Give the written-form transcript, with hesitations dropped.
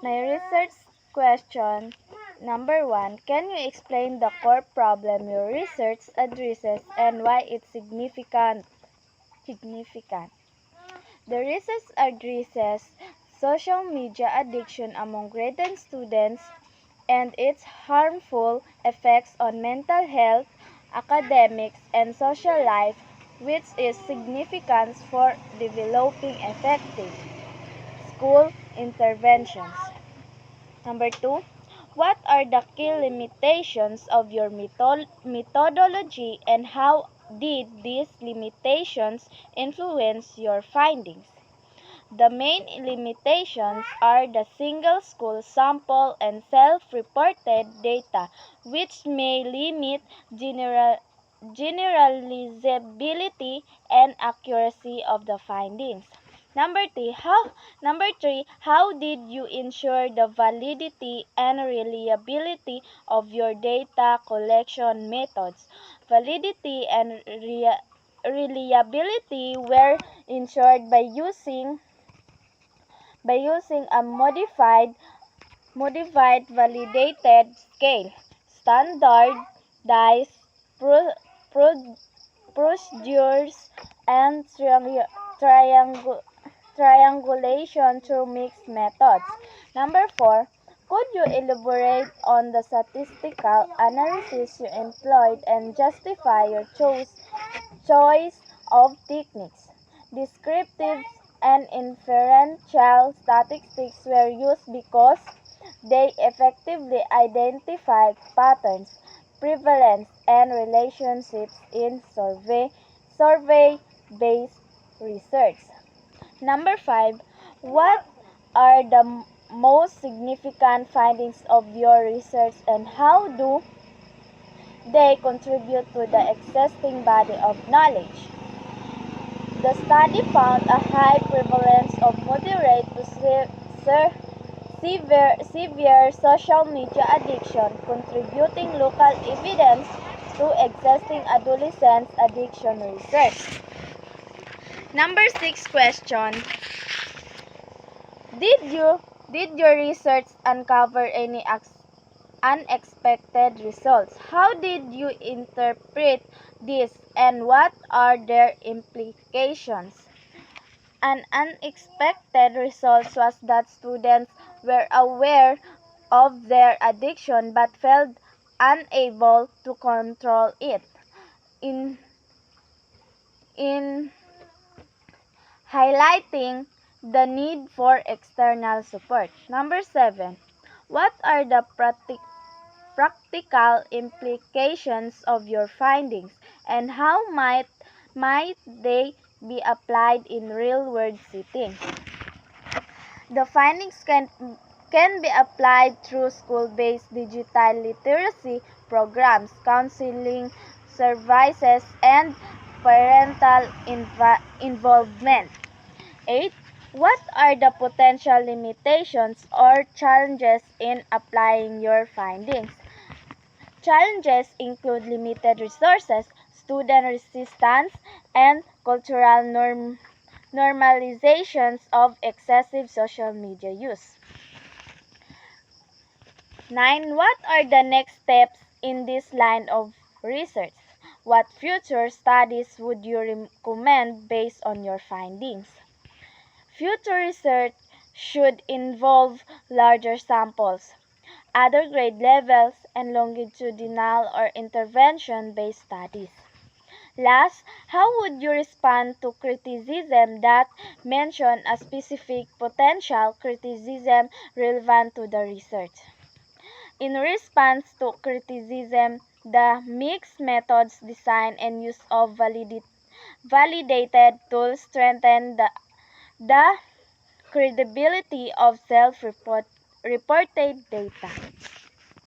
My research question number 1. Can you explain the core problem your research addresses and why it's significant? The research addresses social media addiction among grade 10 students and its harmful effects on mental health, academics, and social life, which is significant for developing effective school interventions. Number 2, what are the key limitations of your methodology and how did these limitations influence your findings? The main limitations are the single school sample and self-reported data, which may limit generalizability and accuracy of the findings. Number 3, how did you ensure the validity and reliability of your data collection methods? Validity and reliability were ensured by using a modified validated scale, standardized procedures, and triangulation through mixed methods. Number 4, could you elaborate on the statistical analysis you employed and justify your choice of techniques? Descriptive and inferential statistics were used because they effectively identified patterns, prevalence, and relationships in survey-based research. Number 5, what are the most significant findings of your research and how do they contribute to the existing body of knowledge? The study found a high prevalence of moderate to severe social media addiction, contributing local evidence to existing adolescent addiction research. Number 6 question. Did your research uncover any unexpected results? How did you interpret this and what are their implications? An unexpected result was that students were aware of their addiction but felt unable to control it. In highlighting the need for external support. Number 7. What are the practical implications of your findings and how might they be applied in real-world settings? The findings can be applied through school-based digital literacy programs, counseling services, and parental involvement. 8. What are the potential limitations or challenges in applying your findings? Challenges include limited resources, student resistance, and cultural normalizations of excessive social media use. 9. What are the next steps in this line of research? What future studies would you recommend based on your findings? Future research should involve larger samples, other grade levels, and longitudinal or intervention-based studies. Last, how would you respond to criticism that mention a specific potential criticism relevant to the research? In response to criticism, the mixed methods design and use of validated tools strengthen the credibility of self-reported data.